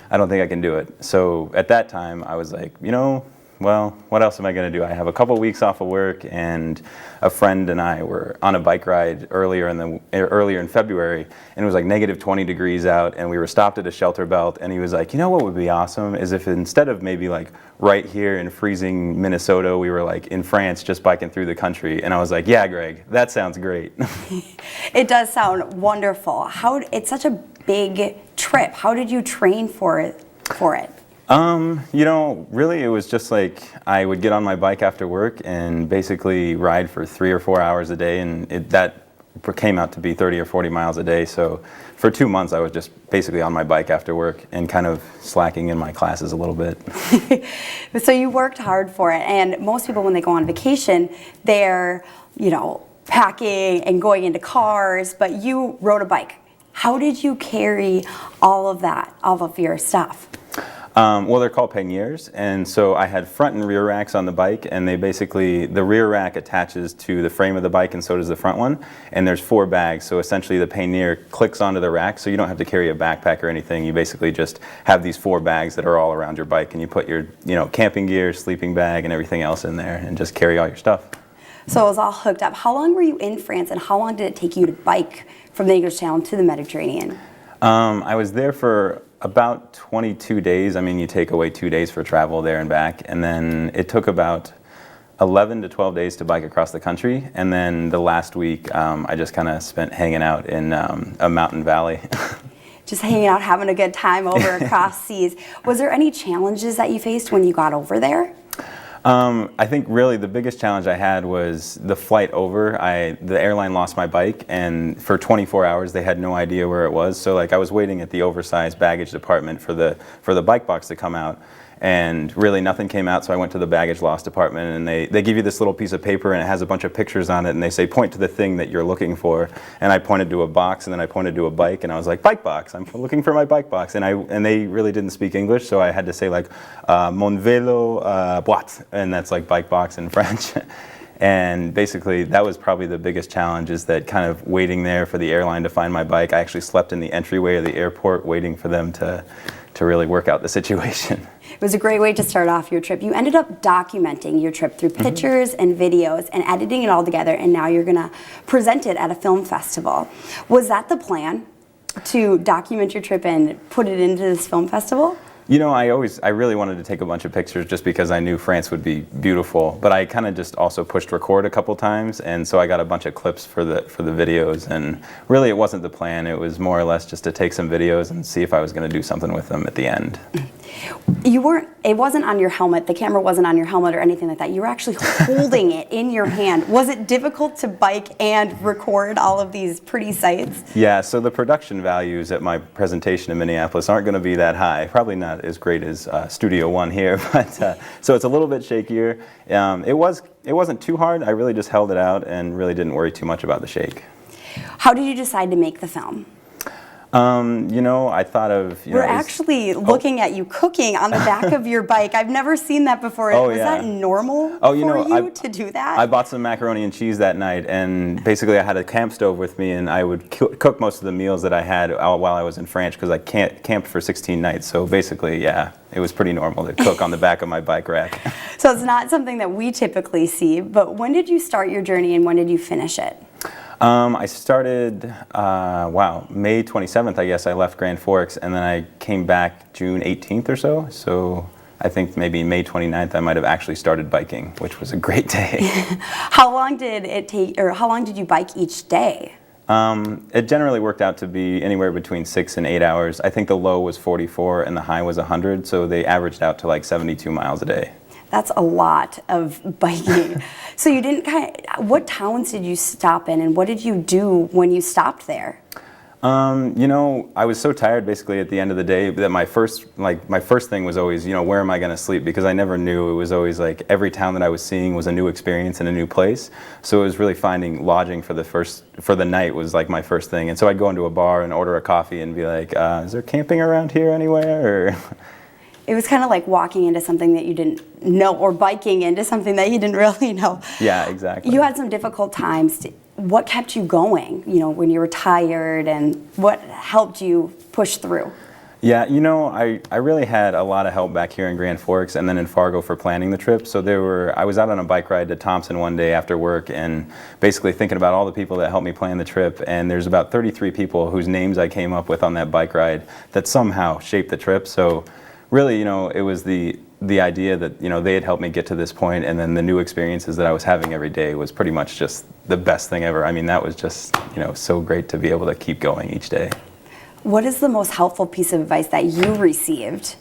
I don't think I can do it. So at that time I was like, you know, well, what else am I going to do? I have a couple weeks off of work, and a friend and I were on a bike ride earlier in February, and it was like negative 20 degrees out, and we were stopped at a shelter belt, and he was like, you know what would be awesome is if instead of maybe like right here in freezing Minnesota, we were like in France just biking through the country. And I was like, yeah, Greg, that sounds great. It does sound wonderful. It's such a big trip. How did you train for it? You know, really it was just like I would get on my bike after work and basically ride for 3 or 4 hours a day, and that came out to be 30 or 40 miles a day. So for 2 months I was just basically on my bike after work and kind of slacking in my classes a little bit. So you worked hard for it, and most people when they go on vacation, they're, you know, packing and going into cars, but you rode a bike. How did you carry all of that, all of your stuff? Well, they're called panniers, and so I had front and rear racks on the bike, and they basically, the rear rack attaches to the frame of the bike, and so does the front one, and there's 4 bags, so essentially the pannier clicks onto the rack, so you don't have to carry a backpack or anything. You basically just have these 4 bags that are all around your bike, and you put your, camping gear, sleeping bag, and everything else in there, and just carry all your stuff. So it was all hooked up. How long were you in France, and how long did it take you to bike from the English Channel to the Mediterranean? I was there for about 22 days. I mean, you take away 2 days for travel there and back, and then it took about 11 to 12 days to bike across the country, and then the last week I just kind of spent hanging out in a mountain valley. Just hanging out, having a good time over across seas. Was there any challenges that you faced when you got over there? I think really the biggest challenge I had was the flight over. The airline lost my bike, and for 24 hours they had no idea where it was. So like I was waiting at the oversized baggage department for the bike box to come out, and really nothing came out. So I went to the baggage loss department, and they give you this little piece of paper, and it has a bunch of pictures on it, and they say point to the thing that you're looking for. And I pointed to a box, and then I pointed to a bike, and I was like, bike box, I'm looking for my bike box. And they really didn't speak English, so I had to say like mon vélo boîte, and that's like bike box in French. And basically that was probably the biggest challenge, is that kind of waiting there for the airline to find my bike. I actually slept in the entryway of the airport waiting for them to really work out the situation. It was a great way to start off your trip. You ended up documenting your trip through pictures and videos and editing it all together, and now you're going to present it at a film festival. Was that the plan, to document your trip and put it into this film festival? I really wanted to take a bunch of pictures just because I knew France would be beautiful, but I kind of just also pushed record a couple times, and so I got a bunch of clips for the videos, and really it wasn't the plan. It was more or less just to take some videos and see if I was going to do something with them at the end. It wasn't on your helmet, the camera wasn't on your helmet or anything like that. You were actually holding it in your hand. Was it difficult to bike and record all of these pretty sights? Yeah, so the production values at my presentation in Minneapolis aren't going to be that high. Probably not as great as Studio One here, but so it's a little bit shakier. It wasn't too hard. I really just held it out and really didn't worry too much about the shake. How did you decide to make the film? I thought of... We're actually looking at you cooking on the back of your bike. I've never seen that before. Was that normal for you to do that? I bought some macaroni and cheese that night, and basically I had a camp stove with me, and I would cook most of the meals that I had while I was in France, because I camped for 16 nights. So basically, yeah, it was pretty normal to cook on the back of my bike rack. So it's not something that we typically see, but when did you start your journey and when did you finish it? I started, May 27th, I guess I left Grand Forks, and then I came back June 18th or so. So I think maybe May 29th I might have actually started biking, which was a great day. How long did it take, or how long did you bike each day? It generally worked out to be anywhere between 6 and 8 hours. I think the low was 44 and the high was 100, so they averaged out to like 72 miles a day. That's a lot of biking. So you didn't what towns did you stop in, and what did you do when you stopped there? I was so tired basically at the end of the day that my first thing was always, where am I going to sleep? Because I never knew. It was always like every town that I was seeing was a new experience and a new place. So it was really finding lodging for the night was like my first thing. And so I'd go into a bar and order a coffee and be like, is there camping around here anywhere? Or it was kind of like walking into something that you didn't know, or biking into something that you didn't really know. Yeah, exactly. You had some difficult times. What kept you going, when you were tired, and what helped you push through? Yeah, I really had a lot of help back here in Grand Forks and then in Fargo for planning the trip. So I was out on a bike ride to Thompson one day after work, and basically thinking about all the people that helped me plan the trip, and there's about 33 people whose names I came up with on that bike ride that somehow shaped the trip. So really, it was the idea that, they had helped me get to this point, and then the new experiences that I was having every day was pretty much just the best thing ever. I mean, that was just, so great to be able to keep going each day. What is the most helpful piece of advice that you received?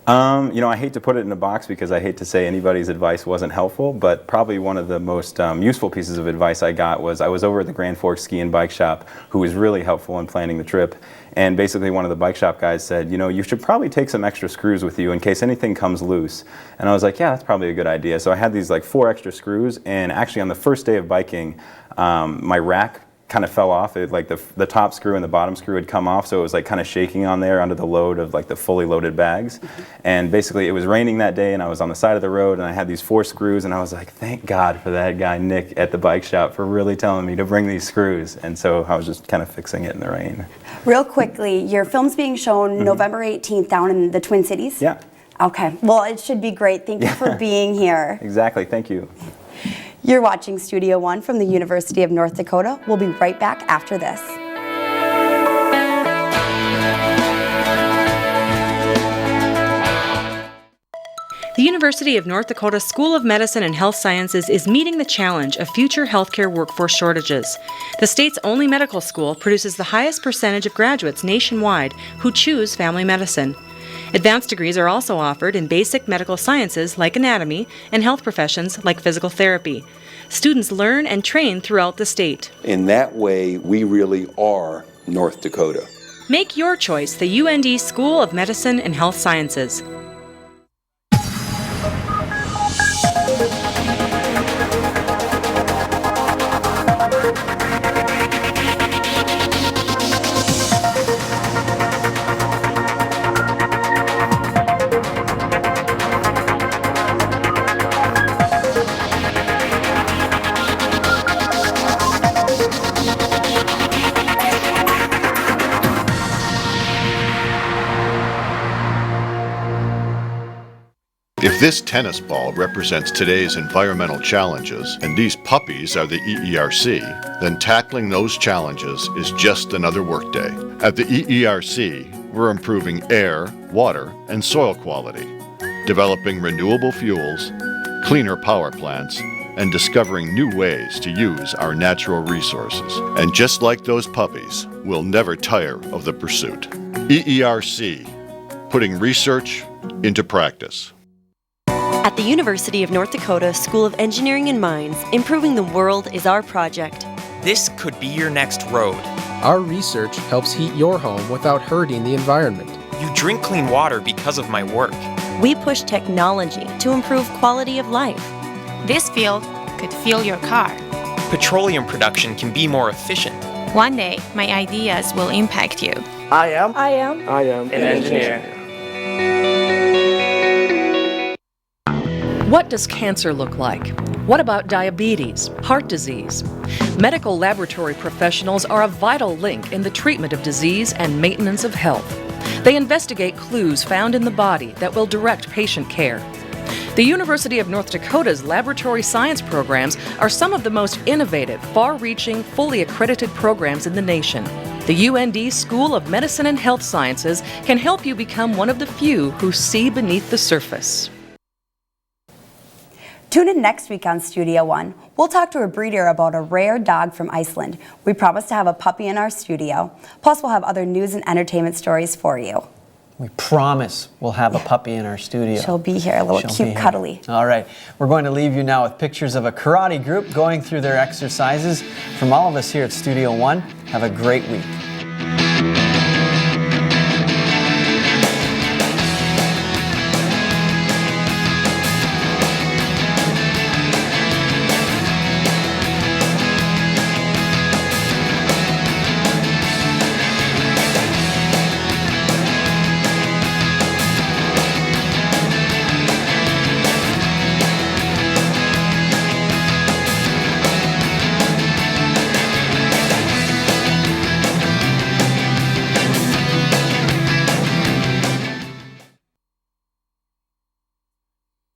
I hate to put it in a box because I hate to say anybody's advice wasn't helpful, but probably one of the most useful pieces of advice I got was I was over at the Grand Forks Ski and Bike Shop, who was really helpful in planning the trip. And basically one of the bike shop guys said, you should probably take some extra screws with you in case anything comes loose. And I was like, yeah, that's probably a good idea. So I had these like 4 extra screws, and actually on the first day of biking, my rack kind of fell off. It, like the top screw and the bottom screw had come off, so it was like kind of shaking on there under the load of like the fully loaded bags. And basically it was raining that day, and I was on the side of the road, and I had these 4 screws, and I was like, thank God for that guy Nick at the bike shop for really telling me to bring these screws. And so I was just kind of fixing it in the rain. Real quickly, your film's being shown November 18th down in the Twin Cities? Yeah. Okay, well, it should be great. Thank you for being here. Exactly, thank you. You're watching Studio One from the University of North Dakota. We'll be right back after this. The University of North Dakota School of Medicine and Health Sciences is meeting the challenge of future healthcare workforce shortages. The state's only medical school produces the highest percentage of graduates nationwide who choose family medicine. Advanced degrees are also offered in basic medical sciences like anatomy and health professions like physical therapy. Students learn and train throughout the state. In that way, we really are North Dakota. Make your choice the UND School of Medicine and Health Sciences. If this tennis ball represents today's environmental challenges and these puppies are the EERC, then tackling those challenges is just another workday. At the EERC, we're improving air, water, and soil quality, developing renewable fuels, cleaner power plants, and discovering new ways to use our natural resources. And just like those puppies, we'll never tire of the pursuit. EERC, putting research into practice. At the University of North Dakota School of Engineering and Mines, improving the world is our project. This could be your next road. Our research helps heat your home without hurting the environment. You drink clean water because of my work. We push technology to improve quality of life. This field could fuel your car. Petroleum production can be more efficient. One day, my ideas will impact you. I am an engineer. What does cancer look like? What about diabetes, heart disease? Medical laboratory professionals are a vital link in the treatment of disease and maintenance of health. They investigate clues found in the body that will direct patient care. The University of North Dakota's laboratory science programs are some of the most innovative, far-reaching, fully accredited programs in the nation. The UND School of Medicine and Health Sciences can help you become one of the few who see beneath the surface. Tune in next week on Studio One. We'll talk to a breeder about a rare dog from Iceland. We promise to have a puppy in our studio. Plus, we'll have other news and entertainment stories for you. We promise we'll have a puppy in our studio. She'll be here, a little cute, cuddly. All right, we're going to leave you now with pictures of a karate group going through their exercises. From all of us here at Studio One, have a great week.